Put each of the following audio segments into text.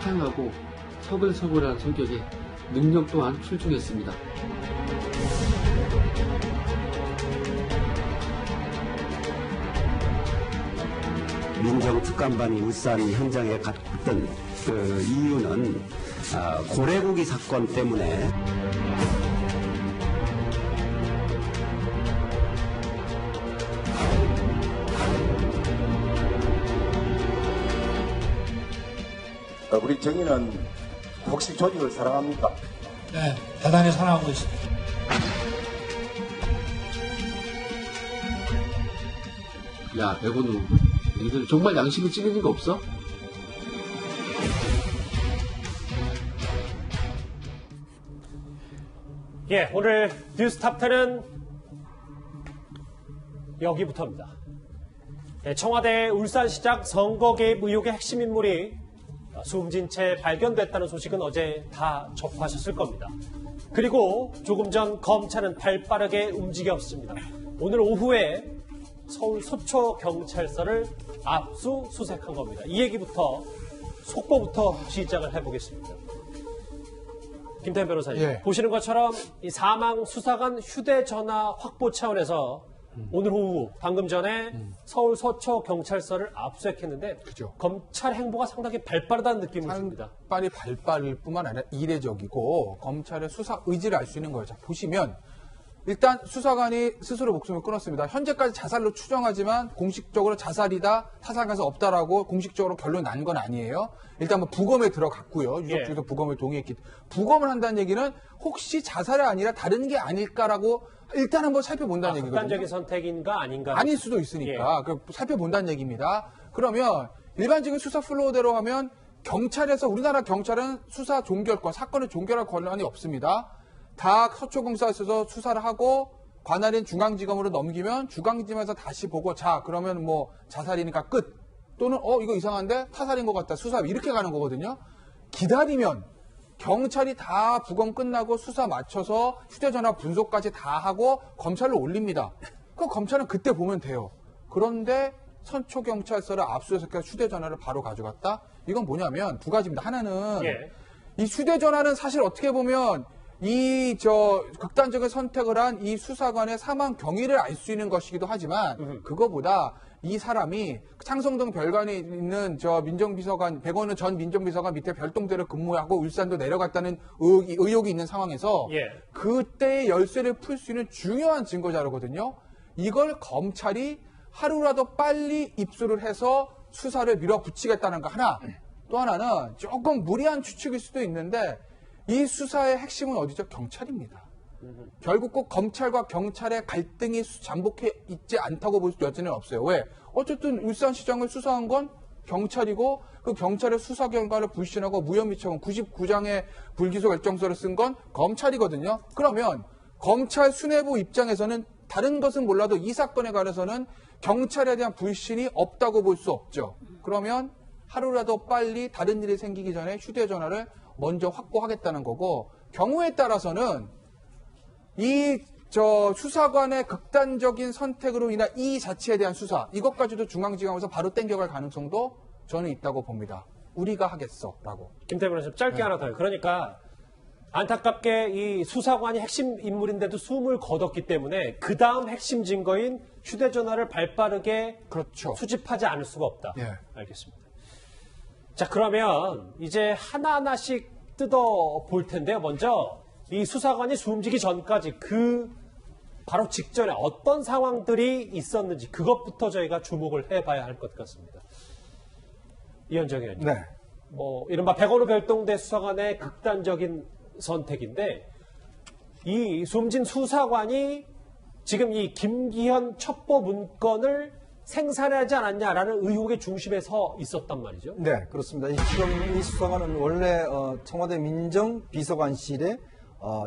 타이트하고 서글서글한 성격에 능력 또한 출중했습니다. 민정특감반이 울산 현장에 갔던 그 이유는 고래고기 사건 때문에 우리 정의는 혹시 조직을 사랑합니까? 네, 대단히 사랑하고 있습니다. 야, 백원우, 너희들 정말 양심이 찌르는 거 없어? 예, 오늘 뉴스탑10은 여기부터입니다. 예, 청와대 울산시장 선거 개입 의혹의 핵심 인물이 숨진 채 발견됐다는 소식은 어제 다 접하셨을 겁니다. 그리고 조금 전 검찰은 발빠르게 움직였습니다. 오늘 오후에 서울 서초경찰서를 압수수색한 겁니다. 이 얘기부터 속보부터 시작을 해보겠습니다. 김태현 변호사님, 예. 보시는 것처럼 이 사망 수사관 휴대전화 확보 차원에서 오늘 오후 방금 전에 서울 서초경찰서를 압수했는데 그죠. 검찰 행보가 상당히 발빠르다는 느낌을 줍니다. 발빠를 뿐만 아니라 이례적이고 검찰의 수사 의지를 알 수 있는 거예요. 자, 보시면 일단 수사관이 스스로 목숨을 끊었습니다. 현재까지 자살로 추정하지만 공식적으로 자살이다, 타살 가서 없다라고 공식적으로 결론이 난 건 아니에요. 일단 뭐 부검에 들어갔고요. 유족 측에서 부검을 동의했기 때문에. 부검을 한다는 얘기는 혹시 자살이 아니라 다른 게 아닐까라고 일단 한번 살펴본다는 얘기거든요. 극단적인 선택인가 아닌가? 아닐 수도 있으니까 살펴본다는 얘기입니다. 그러면 일반적인 수사 플로우대로 하면 경찰에서 우리나라 경찰은 수사 종결권, 사건을 종결할 권한이 없습니다. 다 서초경찰서에서 수사를 하고 관할인 중앙지검으로 넘기면 중앙지검에서 다시 보고 자 그러면 뭐 자살이니까 끝 또는 이거 이상한데 타살인 것 같다 수사 이렇게 가는 거거든요. 기다리면 경찰이 다 부검 끝나고 수사 마쳐서 휴대전화 분석까지 다 하고 검찰로 올립니다. 그럼 검찰은 그때 보면 돼요. 그런데 서초경찰서를 압수해서 휴대전화를 바로 가져갔다? 이건 뭐냐면 두 가지입니다. 하나는 이 휴대전화는 사실 어떻게 보면 극단적인 선택을 한 이 수사관의 사망 경위를 알 수 있는 것이기도 하지만 그거보다 이 사람이 창성동 별관에 있는 민정비서관, 백원우 전 민정비서관 밑에 별동대를 근무하고 울산도 내려갔다는 의혹이 있는 상황에서 그때의 열쇠를 풀 수 있는 중요한 증거 자료거든요. 이걸 검찰이 하루라도 빨리 입수를 해서 수사를 밀어붙이겠다는 거 하나. 또 하나는 조금 무리한 추측일 수도 있는데 이 수사의 핵심은 어디죠? 경찰입니다. 결국 꼭 검찰과 경찰의 갈등이 잠복해 있지 않다고 볼 수 여지는 없어요. 왜? 어쨌든 울산시장을 수사한 건 경찰이고 그 경찰의 수사 결과를 불신하고 무혐의처분 99장의 불기소 결정서를 쓴 건 검찰이거든요. 그러면 검찰 수뇌부 입장에서는 다른 것은 몰라도 이 사건에 관해서는 경찰에 대한 불신이 없다고 볼 수 없죠. 그러면 하루라도 빨리 다른 일이 생기기 전에 휴대전화를 먼저 확보하겠다는 거고 경우에 따라서는 수사관의 극단적인 선택으로 인한 이 자체에 대한 수사 이것까지도 중앙지검에서 바로 땡겨갈 가능성도 저는 있다고 봅니다. 우리가 하겠어라고. 김태현 변호사님 짧게 하나 더요. 그러니까 안타깝게 이 수사관이 핵심 인물인데도 숨을 거뒀기 때문에 그 다음 핵심 증거인 휴대전화를 발빠르게 수집하지 않을 수가 없다. 알겠습니다. 자, 그러면 이제 하나하나씩 뜯어 볼 텐데요. 먼저 이 수사관이 숨지기 전까지 바로 직전에 어떤 상황들이 있었는지 그것부터 저희가 주목을 해봐야 할 것 같습니다. 이현정 의원님. 네. 이른바 백원우 별동대 수사관의 극단적인 선택인데 이 숨진 수사관이 지금 이 김기현 첩보 문건을 생산하지 않았냐라는 의혹의 중심에 서 있었단 말이죠. 네, 그렇습니다. 지금 이 수사관은 원래 청와대 민정비서관실에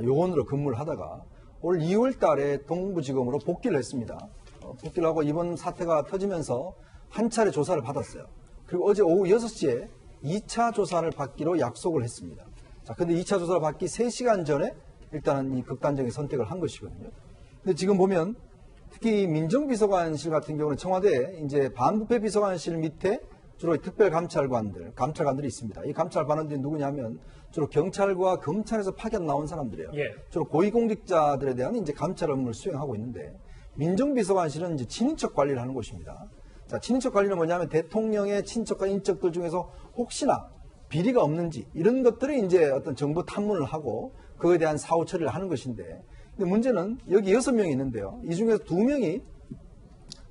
요원으로 근무를 하다가 올 2월 달에 동부지검으로 복귀를 했습니다. 복귀를 하고 이번 사태가 터지면서 한 차례 조사를 받았어요. 그리고 어제 오후 6시에 2차 조사를 받기로 약속을 했습니다. 자, 근데 2차 조사를 받기 3시간 전에 일단은 이 극단적인 선택을 한 것이거든요. 근데 지금 보면 특히 민정비서관실 같은 경우는 청와대 이제 반부패 비서관실 밑에 주로 감찰관들이 있습니다. 이 감찰관들이 누구냐면 주로 경찰과 검찰에서 파견 나온 사람들이에요. 예. 주로 고위공직자들에 대한 이제 감찰 업무를 수행하고 있는데 민정비서관실은 이제 친인척 관리를 하는 곳입니다. 자, 친인척 관리는 뭐냐면 대통령의 친척과 인척들 중에서 혹시나 비리가 없는지 이런 것들을 이제 어떤 정보 탐문을 하고 그거에 대한 사후 처리를 하는 것인데, 근데 문제는 여기 6명이 있는데요. 이 중에서 2명이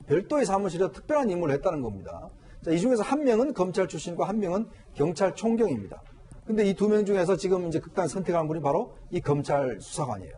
별도의 사무실에 특별한 임무를 했다는 겁니다. 자, 이 중에서 1명은 검찰 출신과 1명은 경찰총경입니다. 근데 이 2명 중에서 지금 이제 극단 선택한 분이 바로 이 검찰 수사관이에요.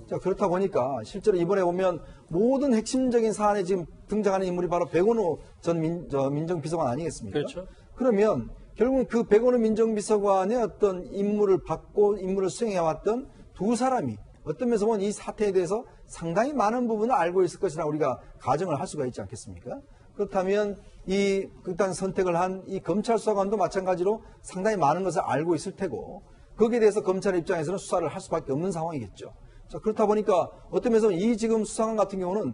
자, 그렇다 보니까 실제로 이번에 보면 모든 핵심적인 사안에 지금 등장하는 인물이 바로 백원호 전 민정비서관 아니겠습니까? 그렇죠. 그러면 결국은 그 백원호 민정비서관의 어떤 임무를 받고 임무를 수행해왔던 두 사람이 어떤 면에서 보면 이 사태에 대해서 상당히 많은 부분을 알고 있을 것이라 우리가 가정을 할 수가 있지 않겠습니까? 그렇다면 이 극단 선택을 한 이 검찰 수사관도 마찬가지로 상당히 많은 것을 알고 있을 테고 거기에 대해서 검찰 입장에서는 수사를 할 수밖에 없는 상황이겠죠. 자, 그렇다 보니까 어떤 면에서 이 지금 수사관 같은 경우는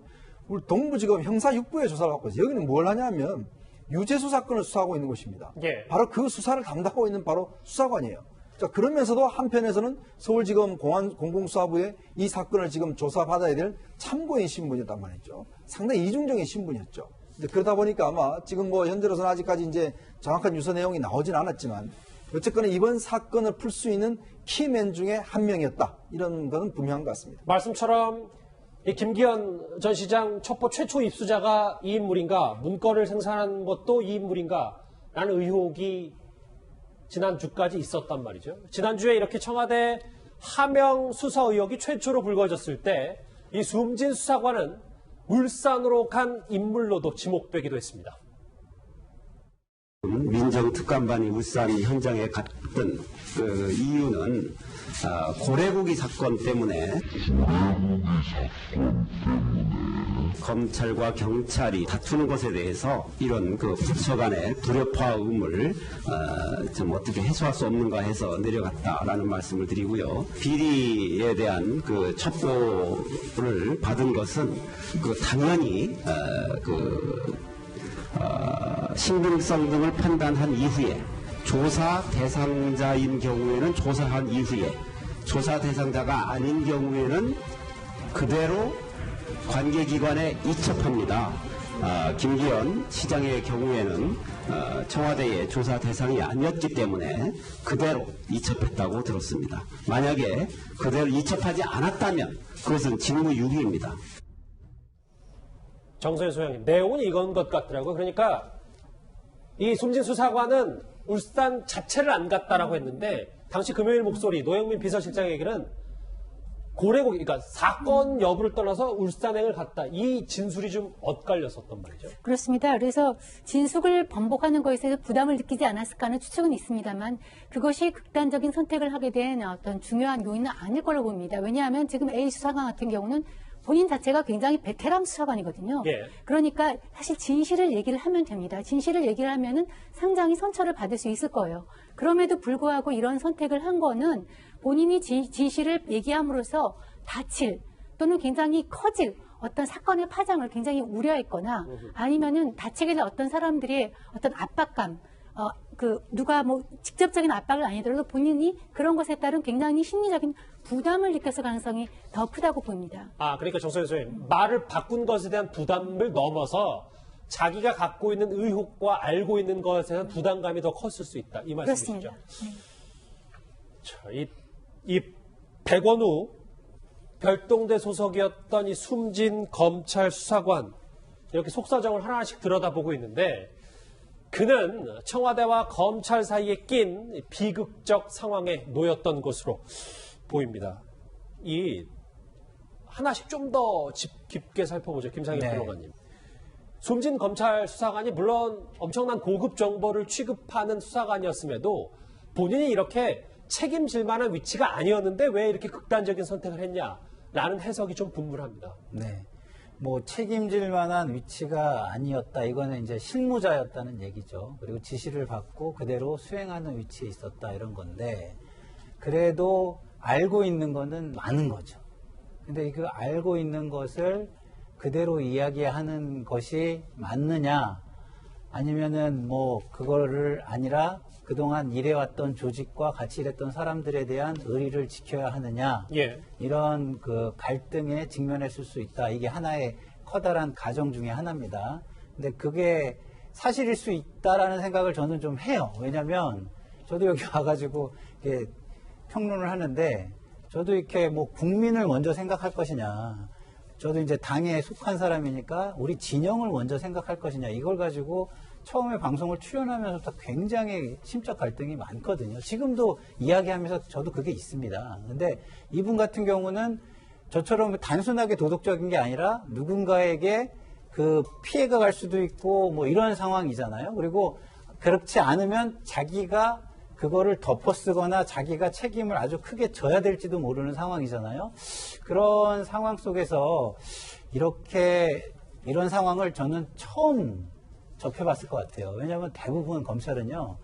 우리 동부지검 형사 6부에 조사를 받고 있어요. 여기는 뭘 하냐면 유죄수 사건을 수사하고 있는 곳입니다. 예. 바로 그 수사를 담당하고 있는 바로 수사관이에요. 자, 그러면서도 한편에서는 서울지검 공공수사부에 이 사건을 지금 조사받아야 될 참고인 신분이었단 말이죠. 상당히 이중적인 신분이었죠. 그러다 보니까 아마 지금 뭐 현재로서는 아직까지 이제 정확한 유서 내용이 나오진 않았지만 어쨌거나 이번 사건을 풀 수 있는 키맨 중에 한 명이었다. 이런 것은 분명한 것 같습니다. 말씀처럼 이 김기현 전 시장 첩보 최초 입수자가 이 인물인가, 문건을 생산한 것도 이 인물인가 라는 의혹이 지난주까지 있었단 말이죠. 지난주에 이렇게 청와대 하명 수사 의혹이 최초로 불거졌을 때 이 숨진 수사관은 울산으로 간 인물로도 지목되기도 했습니다. 민정특감반이 울산 현장에 갔던 그 이유는 고래고기 사건 때문에 검찰과 경찰이 다투는 것에 대해서 이런 그 부처 간의 불협화음을 좀 어떻게 해소할 수 없는가 해서 내려갔다라는 말씀을 드리고요. 비리에 대한 그 첩보를 받은 것은 그 당연히 신빙성 등을 판단한 이후에 조사 대상자인 경우에는 조사한 이후에 조사 대상자가 아닌 경우에는 그대로 관계기관에 이첩합니다. 김기현 시장의 경우에는 청와대의 조사 대상이 아니었기 때문에 그대로 이첩했다고 들었습니다. 만약에 그대로 이첩하지 않았다면 그것은 직무유기입니다. 정서현 소장님, 내용은 이건 것 같더라고요. 그러니까 이 숨진 수사관은 울산 자체를 안 갔다라고 했는데 당시 금요일 목소리 노영민 비서실장 얘기는 고래고기, 그러니까 사건 여부를 떠나서 울산행을 갔다. 이 진술이 좀 엇갈렸었단 말이죠. 그렇습니다. 그래서 진술을 번복하는 것에 대해서 부담을 느끼지 않았을까 하는 추측은 있습니다만 그것이 극단적인 선택을 하게 된 어떤 중요한 요인은 아닐 걸로 봅니다. 왜냐하면 지금 A 수사관 같은 경우는 본인 자체가 굉장히 베테랑 수사관이거든요. 예. 그러니까 사실 진실을 얘기를 하면 됩니다. 진실을 얘기를 하면은 상당히 선처를 받을 수 있을 거예요. 그럼에도 불구하고 이런 선택을 한 거는 본인이 진실을 얘기함으로써 다칠 또는 굉장히 커질 어떤 사건의 파장을 굉장히 우려했거나 아니면은 다치게 될 어떤 사람들의 어떤 압박감, 누가 뭐 직접적인 압박을 아니더라도 본인이 그런 것에 따른 굉장히 심리적인 부담을 느꼈을 가능성이 더 크다고 봅니다. 그러니까 정서현 소장님, 말을 바꾼 것에 대한 부담을 넘어서 자기가 갖고 있는 의혹과 알고 있는 것에 대한 부담감이 더 컸을 수 있다. 이 말씀이시죠? 그렇습니다. 자, 이 백원우 별동대 소속이었던 이 숨진 검찰 수사관, 이렇게 속사정을 하나씩 들여다보고 있는데 그는 청와대와 검찰 사이에 낀 비극적 상황에 놓였던 것으로 보입니다. 이 하나씩 좀 더 깊게 살펴보죠. 김상현 평론가님. 숨진 검찰 수사관이 물론 엄청난 고급 정보를 취급하는 수사관이었음에도 본인이 이렇게 책임질 만한 위치가 아니었는데 왜 이렇게 극단적인 선택을 했냐라는 해석이 좀 분분합니다. 네. 뭐 책임질 만한 위치가 아니었다. 이거는 이제 실무자였다는 얘기죠. 그리고 지시를 받고 그대로 수행하는 위치에 있었다. 이런 건데 그래도 알고 있는 거는 많은 거죠. 근데 그 알고 있는 것을 그대로 이야기하는 것이 맞느냐? 아니면은 뭐 그거를 아니라 그동안 일해왔던 조직과 같이 일했던 사람들에 대한 의리를 지켜야 하느냐 예. 이런 그 갈등에 직면했을 수 있다. 이게 하나의 커다란 가정 중에 하나입니다. 근데 그게 사실일 수 있다라는 생각을 저는 좀 해요. 왜냐하면 저도 여기 와가지고 이렇게 평론을 하는데 저도 이렇게 뭐 국민을 먼저 생각할 것이냐, 저도 이제 당에 속한 사람이니까 우리 진영을 먼저 생각할 것이냐, 이걸 가지고 처음에 방송을 출연하면서부터 굉장히 심적 갈등이 많거든요. 지금도 이야기하면서 저도 그게 있습니다. 근데 이분 같은 경우는 저처럼 단순하게 도덕적인 게 아니라 누군가에게 그 피해가 갈 수도 있고 뭐 이런 상황이잖아요. 그리고 그렇지 않으면 자기가 그거를 덮어쓰거나 자기가 책임을 아주 크게 져야 될지도 모르는 상황이잖아요. 그런 상황 속에서 이런 상황을 저는 처음 접해봤을 것 같아요. 왜냐하면 대부분 검찰은요,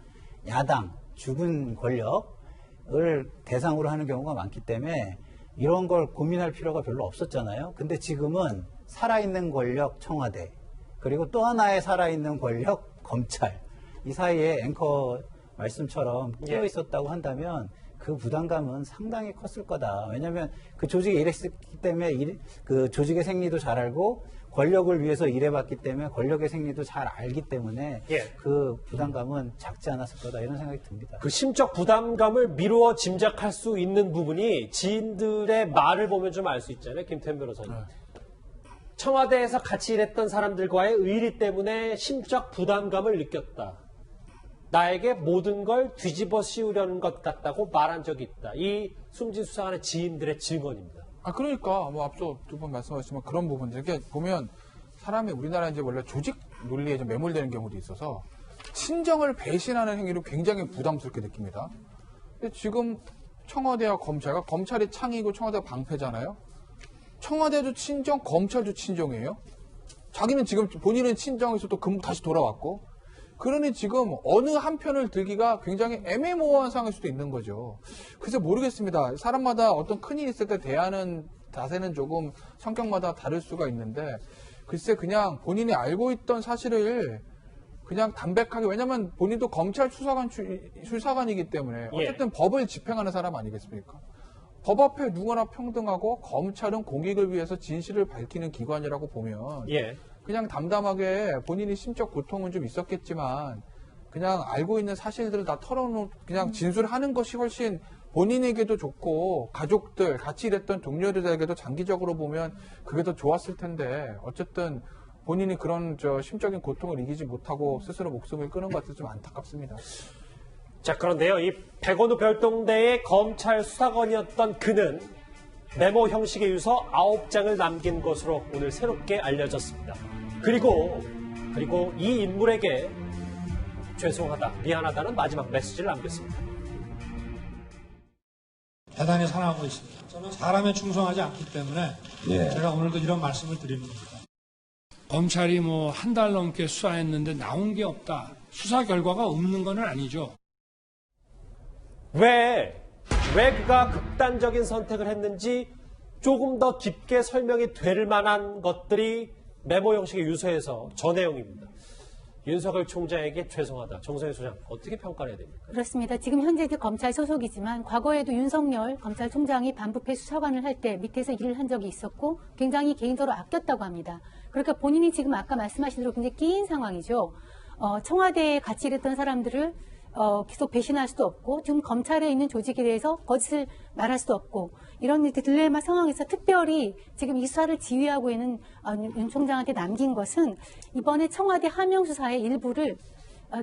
야당, 죽은 권력을 대상으로 하는 경우가 많기 때문에 이런 걸 고민할 필요가 별로 없었잖아요. 근데 지금은 살아있는 권력 청와대, 그리고 또 하나의 살아있는 권력 검찰, 이 사이에 앵커 말씀처럼 끼어 있었다고 한다면 그 부담감은 상당히 컸을 거다. 왜냐하면 그 조직에 일했기 때문에 그 조직의 생리도 잘 알고 권력을 위해서 일해봤기 때문에 권력의 생리도 잘 알기 때문에 그 부담감은 작지 않았을 거다, 이런 생각이 듭니다. 그 심적 부담감을 미루어 짐작할 수 있는 부분이 지인들의 말을 보면 좀 알 수 있잖아요. 김태현 변호사님. 청와대에서 같이 일했던 사람들과의 의리 때문에 심적 부담감을 느꼈다. 나에게 모든 걸 뒤집어 씌우려는 것 같다고 말한 적이 있다. 이 숨진 수사관의 지인들의 증언입니다. 그러니까 뭐 앞서 두 분 말씀하셨지만 그런 부분들, 이렇게 보면 사람이 우리나라 이제 원래 조직 논리에 좀 매몰되는 경우도 있어서 친정을 배신하는 행위를 굉장히 부담스럽게 느낍니다. 근데 지금 청와대와 검찰이 창이고 청와대가 방패잖아요. 청와대도 친정, 검찰도 친정이에요. 자기는 지금 본인은 친정에서 또 다시 돌아왔고, 그러니 지금 어느 한편을 들기가 굉장히 애매모호한 상황일 수도 있는 거죠. 그래서 모르겠습니다. 사람마다 어떤 큰일이 있을 때 대하는 자세는 조금 성격마다 다를 수가 있는데, 글쎄 그냥 본인이 알고 있던 사실을 그냥 담백하게, 왜냐면 본인도 검찰 수사관이기 때문에 어쨌든 법을 집행하는 사람 아니겠습니까? 법 앞에 누구나 평등하고 검찰은 공익을 위해서 진실을 밝히는 기관이라고 보면 그냥 담담하게 본인이 심적 고통은 좀 있었겠지만 그냥 알고 있는 사실들을 다 털어놓고 그냥 진술하는 것이 훨씬 본인에게도 좋고 가족들, 같이 일했던 동료들에게도 장기적으로 보면 그게 더 좋았을 텐데, 어쨌든 본인이 그런 심적인 고통을 이기지 못하고 스스로 목숨을 끊은 것 같아서 좀 안타깝습니다. 자, 그런데요, 이 백원우 별동대의 검찰 수사관이었던 그는 메모 형식의 유서 9장을 남긴 것으로 오늘 새롭게 알려졌습니다. 그리고 이 인물에게 죄송하다, 미안하다는 마지막 메시지를 남겼습니다. 대단히 사랑하고 있습니다. 저는 사람에 충성하지 않기 때문에 제가 오늘도 이런 말씀을 드리는 겁니다. 검찰이 뭐 한 달 넘게 수사했는데 나온 게 없다, 수사 결과가 없는 건 아니죠. 왜 그가 극단적인 선택을 했는지 조금 더 깊게 설명이 될 만한 것들이 메모 형식의 유서에서 저 내용입니다. 윤석열 총장에게 죄송하다. 정성희 소장, 어떻게 평가해야 됩니까? 그렇습니다. 지금 현재 검찰 소속이지만 과거에도 윤석열 검찰총장이 반부패 수사관을 할 때 밑에서 일을 한 적이 있었고 굉장히 개인적으로 아꼈다고 합니다. 그러니까 본인이 지금 아까 말씀하신 대로 굉장히 끼인 상황이죠. 청와대에 같이 일했던 사람들을 계속 배신할 수도 없고, 지금 검찰에 있는 조직에 대해서 거짓을 말할 수도 없고, 이런 딜레마 상황에서 특별히 지금 이 수사를 지휘하고 있는 윤 총장한테 남긴 것은 이번에 청와대 하명 수사의 일부를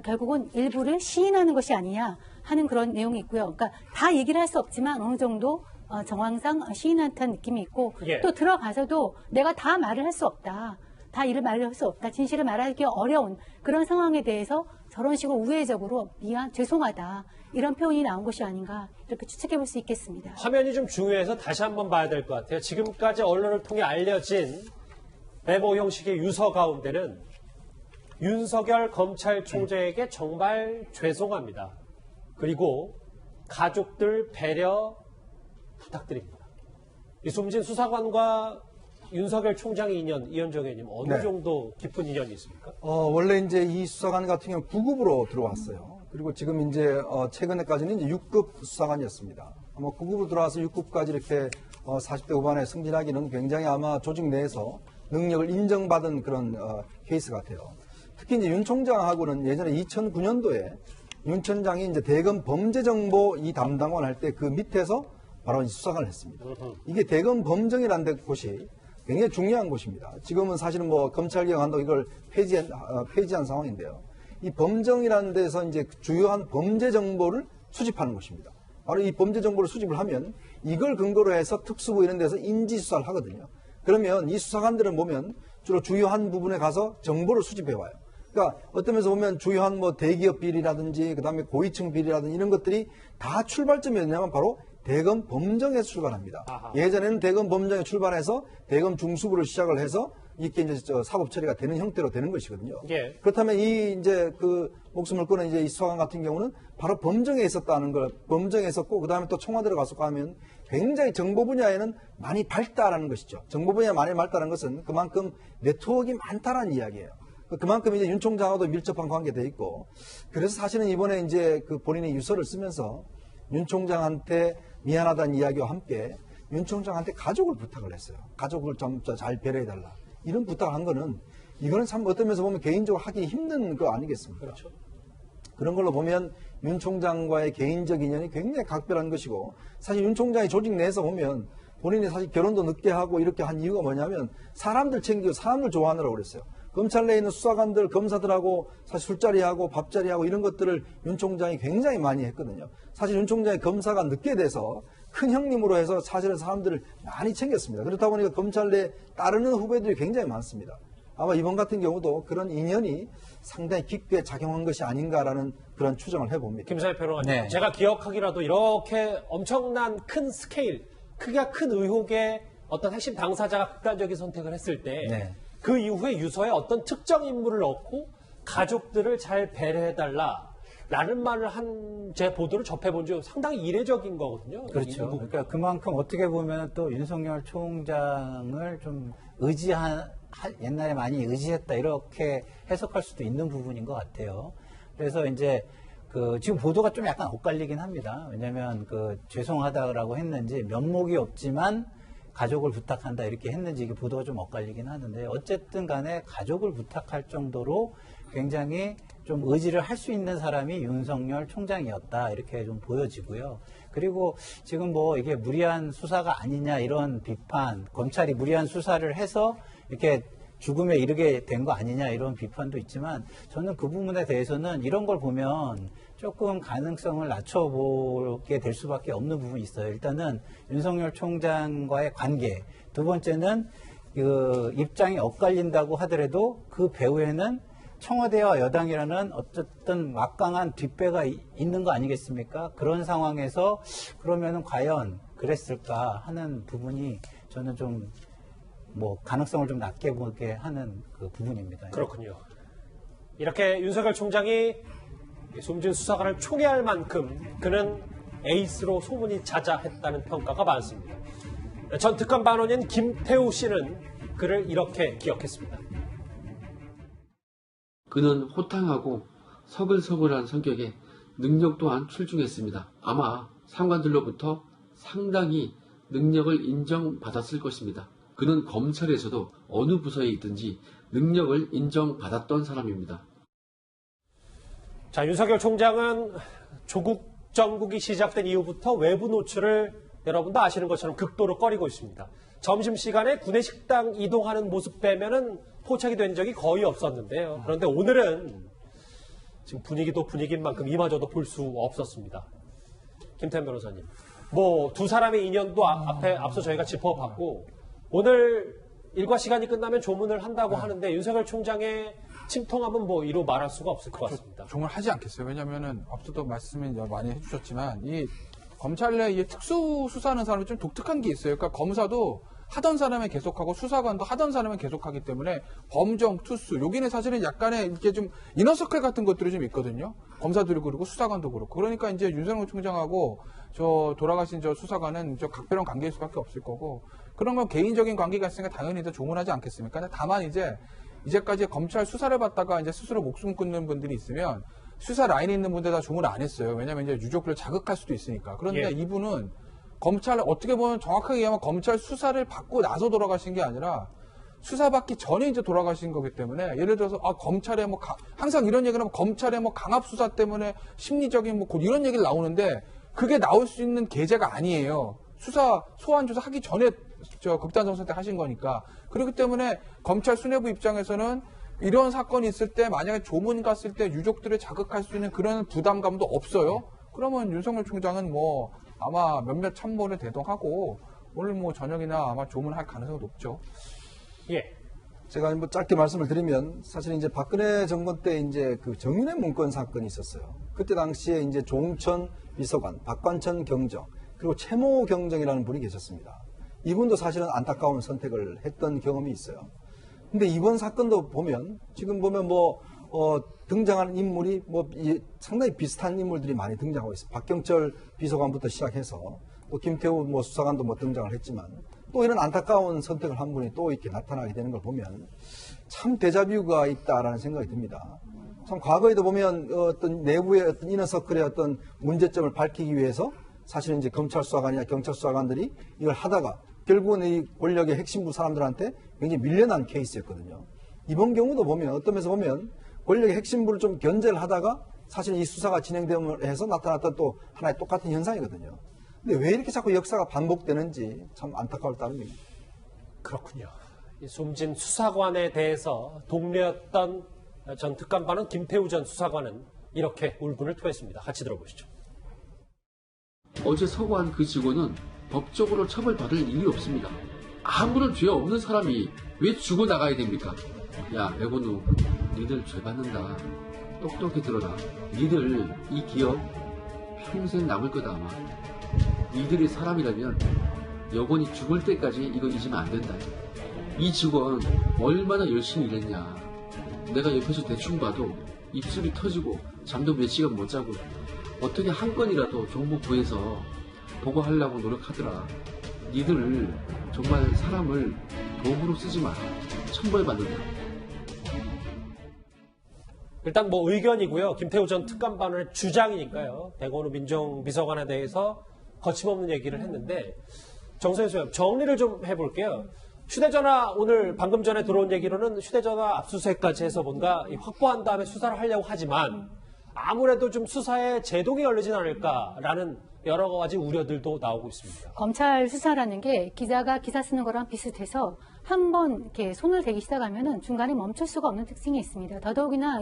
결국은 일부를 시인하는 것이 아니냐 하는 그런 내용이 있고요. 그러니까 다 얘기를 할 수 없지만 어느 정도 정황상 시인한 듯한 느낌이 있고, 또 들어가서도 내가 다 말을 할 수 없다, 다 일을 말할 수 없다, 진실을 말하기 어려운 그런 상황에 대해서 저런 식으로 우회적으로 죄송하다, 이런 표현이 나온 것이 아닌가, 이렇게 추측해 볼 수 있겠습니다. 화면이 좀 중요해서 다시 한번 봐야 될 것 같아요. 지금까지 언론을 통해 알려진 메모 형식의 유서 가운데는 윤석열 검찰총장에게 정말 죄송합니다, 그리고 가족들 배려 부탁드립니다, 이 숨진 수사관과 윤석열 총장의 인연, 이현정 의원님 어느 네. 정도 깊은 인연이 있습니까? 원래 이제 이 수사관 같은 경우 9급으로 들어왔어요. 그리고 지금 이제 최근에까지는 이제 6급 수사관이었습니다. 아마 9급으로 들어와서 6급까지 이렇게 40대 후반에 승진하기는 굉장히 아마 조직 내에서 능력을 인정받은 그런 케이스 같아요. 특히 이제 윤 총장하고는 예전에 2009년도에 윤 총장이 이제 대검 범죄정보 이 담당관 할 때 그 밑에서 바로 수사관을 했습니다. 이게 대검 범정이라는 곳이 굉장히 중요한 곳입니다. 지금은 사실은 뭐 검찰 개혁한다고 이걸 폐지한 상황인데요. 이 범정이라는 데서 이제 주요한 범죄 정보를 수집하는 곳입니다. 바로 이 범죄 정보를 수집을 하면 이걸 근거로 해서 특수부 이런 데서 인지 수사를 하거든요. 그러면 이 수사관들은 보면 주로 주요한 부분에 가서 정보를 수집해 와요. 그러니까 어떤 면에서 보면 주요한 뭐 대기업 비리라든지 그다음에 고위층 비리라든지 이런 것들이 다 출발점이 뭐냐면 바로 대검 범정에서 출발합니다. 아하. 예전에는 대검 범정에 출발해서 대검 중수부를 시작을 해서 이렇게 이제 사법 처리가 되는 형태로 되는 것이거든요. 예. 그렇다면 이 이제 그 목숨을 끊은 이제 이 수사관 같은 경우는 바로 범정에 있었다는 걸 범정에 있었고 그다음에 또 청와대로 갔었고 하면 굉장히 정보 분야에는 많이 밝다라는 것이죠. 정보 분야에 많이 밝다는 것은 그만큼 네트워크가 많다라는 이야기예요. 그만큼 이제 윤 총장하고도 밀접한 관계돼 있고 그래서 사실은 이번에 이제 그 본인의 유서를 쓰면서 윤 총장한테 미안하다는 이야기와 함께 윤 총장한테 가족을 부탁을 했어요. 가족을 좀 잘 배려해달라. 이런 부탁을 한 거는 이거는 참 어떤 면에서 보면 개인적으로 하기 힘든 거 아니겠습니까? 그렇죠. 그런 걸로 보면 윤 총장과의 개인적 인연이 굉장히 각별한 것이고 사실 윤 총장이 조직 내에서 보면 본인이 사실 결혼도 늦게 하고 이렇게 한 이유가 뭐냐면 사람들 챙기고 사람들 좋아하느라고 그랬어요. 검찰 내에 있는 수사관들, 검사들하고 사실 술자리하고 밥자리하고 이런 것들을 윤 총장이 굉장히 많이 했거든요. 사실 윤 총장이 검사가 늦게 돼서 큰 형님으로 해서 사실은 사람들을 많이 챙겼습니다. 그렇다 보니까 검찰 내에 따르는 후배들이 굉장히 많습니다. 아마 이번 같은 경우도 그런 인연이 상당히 깊게 작용한 것이 아닌가라는 그런 추정을 해봅니다. 김사회 평론가님, 네. 제가 기억하기라도 이렇게 엄청난 큰 스케일, 크기가 큰 의혹의 어떤 핵심 당사자가 극단적인 선택을 했을 때 네. 그 이후에 유서에 어떤 특정 인물을 넣고 가족들을 잘 배려해달라라는 말을 한 제 보도를 접해본 적 상당히 이례적인 거거든요. 그렇죠. 그러니까 그만큼 어떻게 보면 또 윤석열 총장을 좀 옛날에 많이 의지했다 이렇게 해석할 수도 있는 부분인 것 같아요. 그래서 이제 지금 보도가 좀 약간 엇갈리긴 합니다. 왜냐하면 죄송하다라고 했는지 면목이 없지만 가족을 부탁한다 이렇게 했는지 이게 보도가 좀 엇갈리긴 하는데 어쨌든 간에 가족을 부탁할 정도로 굉장히 좀 의지를 할 수 있는 사람이 윤석열 총장이었다 이렇게 좀 보여지고요. 그리고 지금 뭐 이게 무리한 수사가 아니냐 이런 비판, 검찰이 무리한 수사를 해서 이렇게 죽음에 이르게 된 거 아니냐 이런 비판도 있지만 저는 그 부분에 대해서는 이런 걸 보면 조금 가능성을 낮춰보게 될 수밖에 없는 부분이 있어요. 일단은 윤석열 총장과의 관계, 두 번째는 입장이 엇갈린다고 하더라도 그 배후에는 청와대와 여당이라는 어쨌든 막강한 뒷배가 있는 거 아니겠습니까? 그런 상황에서 그러면은 과연 그랬을까 하는 부분이 저는 좀 가능성을 좀 낮게 보게 하는 그 부분입니다. 그렇군요. 이렇게 윤석열 총장이 숨진 수사관을 총애할 만큼 그는 에이스로 소문이 자자했다는 평가가 많습니다. 전 특검 반원인 김태우 씨는 그를 이렇게 기억했습니다. 그는 호탕하고 서글서글한 성격에 능력 또한 출중했습니다. 아마 상관들로부터 상당히 능력을 인정받았을 것입니다. 그는 검찰에서도 어느 부서에 있든지 능력을 인정받았던 사람입니다. 자, 윤석열 총장은 조국 정국이 시작된 이후부터 외부 노출을 여러분도 아시는 것처럼 극도로 꺼리고 있습니다. 점심시간에 구내식당 이동하는 모습 빼면은 포착이 된 적이 거의 없었는데요. 그런데 오늘은 지금 분위기도 분위기인 만큼 이마저도 볼 수 없었습니다. 김태현 변호사님. 두 사람의 인연도 앞서 저희가 짚어봤고 오늘 일과 시간이 끝나면 조문을 한다고 하는데 윤석열 총장의 침통함은 이로 말할 수가 없을 것 같습니다. 정말 하지 않겠어요. 왜냐하면 앞서도 말씀을 많이 해주셨지만 이 검찰 내에 특수 수사하는 사람이 좀 독특한 게 있어요. 그러니까 검사도 하던 사람에 계속하고 수사관도 하던 사람에 계속하기 때문에 범정, 투수 여기는 사실은 약간의 이렇게 좀 이너서클 같은 것들이 좀 있거든요. 검사들이 그렇고 수사관도 그렇고. 그러니까 이제 윤석열 총장하고 저 돌아가신 저 수사관은 저 각별한 관계일 수밖에 없을 거고 그런 건 개인적인 관계가 있으니까 당연히 더 조문하지 않겠습니까? 근데 다만 이제까지 검찰 수사를 받다가 이제 스스로 목숨 끊는 분들이 있으면 수사 라인에 있는 분들 다 조문을 안 했어요. 왜냐하면 이제 유족들을 자극할 수도 있으니까. 그런데 예. 이분은 검찰 어떻게 보면 정확하게 얘기하면 검찰 수사를 받고 나서 돌아가신 게 아니라 수사받기 전에 이제 돌아가신 거기 때문에 예를 들어서 검찰에 뭐 항상 이런 얘기를 하면 검찰의 뭐 강압 수사 때문에 심리적인 뭐 이런 얘기를 나오는데 그게 나올 수 있는 계제가 아니에요. 수사 소환 조사 하기 전에 저 극단적 선택 하신 거니까. 그렇기 때문에 검찰 수뇌부 입장에서는 이런 사건이 있을 때 만약에 조문 갔을 때 유족들을 자극할 수 있는 그런 부담감도 없어요. 그러면 윤석열 총장은 뭐 아마 몇몇 참모를 대동하고 오늘 뭐 저녁이나 아마 조문할 가능성이 높죠. 예. 제가 뭐 짧게 말씀을 드리면 사실 이제 박근혜 정권 때 이제 그 정윤회 문건 사건이 있었어요. 그때 당시에 이제 조홍천 비서관, 박관천 경정, 그리고 최모 경정이라는 분이 계셨습니다. 이분도 사실은 안타까운 선택을 했던 경험이 있어요. 근데 이번 사건도 보면 지금 보면 등장하는 인물이 상당히 비슷한 인물들이 많이 등장하고 있어요. 박경철 비서관부터 시작해서 또 김태우 수사관도 등장을 했지만 또 이런 안타까운 선택을 한 분이 또 이렇게 나타나게 되는 걸 보면 참 데자뷰가 있다라는 생각이 듭니다. 참 과거에도 보면 어떤 내부의 어떤 이너서클의 어떤 문제점을 밝히기 위해서 사실은 이제 검찰 수사관이나 경찰 수사관들이 이걸 하다가 결국은 이 권력의 핵심부 사람들한테 굉장히 밀려난 케이스였거든요. 이번 경우도 보면 어떤 면에서 보면 권력의 핵심부를 좀 견제를 하다가 사실 이 수사가 진행되면서 나타났던 또 하나의 똑같은 현상이거든요. 근데 왜 이렇게 자꾸 역사가 반복되는지 참 안타까울 따름입니다. 그렇군요. 이 숨진 수사관에 대해서 동료였던 전 특감반원 김태우 전 수사관은 이렇게 울분을 토했습니다. 같이 들어보시죠. 어제 서고한 그 직원은 법적으로 처벌받을 일이 없습니다. 아무런 죄 없는 사람이 왜 죽어나가야 됩니까? 야, 백원우, 니들 죄 받는다. 똑똑히 들어라. 니들 이 기업 평생 남을 거다 아마. 니들이 사람이라면 영원히 죽을 때까지 이거 잊으면 안 된다. 이 직원 얼마나 열심히 일했냐. 내가 옆에서 대충 봐도 입술이 터지고 잠도 몇 시간 못 자고 어떻게 한 건이라도 정보 구해서 보고하려고 노력하더라. 니들 정말 사람을 도구로 쓰지 마. 천벌받는다. 일단 의견이고요. 김태우 전 특감반원의 주장이니까요. 백원우 민정비서관에 대해서 거침없는 얘기를 했는데 정세현 소장 정리를 좀 해볼게요. 휴대전화 오늘 방금 전에 들어온 얘기로는 휴대전화 압수수색까지 해서 뭔가 확보한 다음에 수사를 하려고 하지만 아무래도 좀 수사에 제동이 걸리진 않을까라는 여러 가지 우려들도 나오고 있습니다. 검찰 수사라는 게 기자가 기사 쓰는 거랑 비슷해서 한번 이렇게 손을 대기 시작하면은 중간에 멈출 수가 없는 특징이 있습니다. 더더욱이나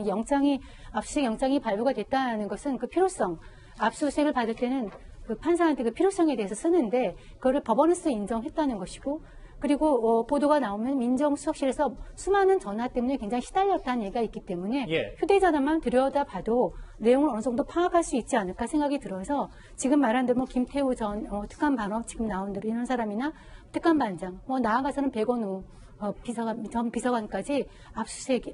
압수수색 영장이 발부가 됐다는 것은 그 필요성, 압수수색을 받을 때는 그 판사한테 그 필요성에 대해서 쓰는데 그거를 법원에서 인정했다는 것이고 그리고 보도가 나오면 민정수석실에서 수많은 전화 때문에 굉장히 시달렸다는 얘기가 있기 때문에 휴대전화만 들여다봐도 내용을 어느 정도 파악할 수 있지 않을까 생각이 들어서 지금 말한 대로 김태우 전 특감반원 지금 나온 대로 이런 사람이나 특감반장 나아가서는 백원우 전 비서관까지 압수수색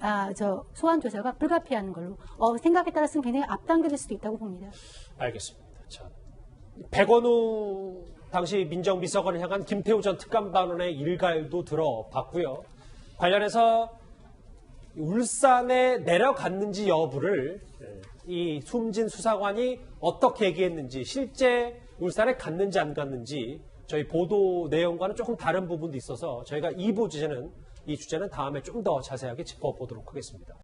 소환 조사가 불가피한 걸로 생각에 따라서는 굉장히 앞당겨질 수도 있다고 봅니다. 알겠습니다. 자, 백원우 당시 민정비서관을 향한 김태우 전 특감반원의 일갈도 들어봤고요. 관련해서 울산에 내려갔는지 여부를 이 숨진 수사관이 어떻게 얘기했는지 실제 울산에 갔는지 안 갔는지 저희 보도 내용과는 조금 다른 부분도 있어서 저희가 이 주제는 다음에 좀 더 자세하게 짚어보도록 하겠습니다.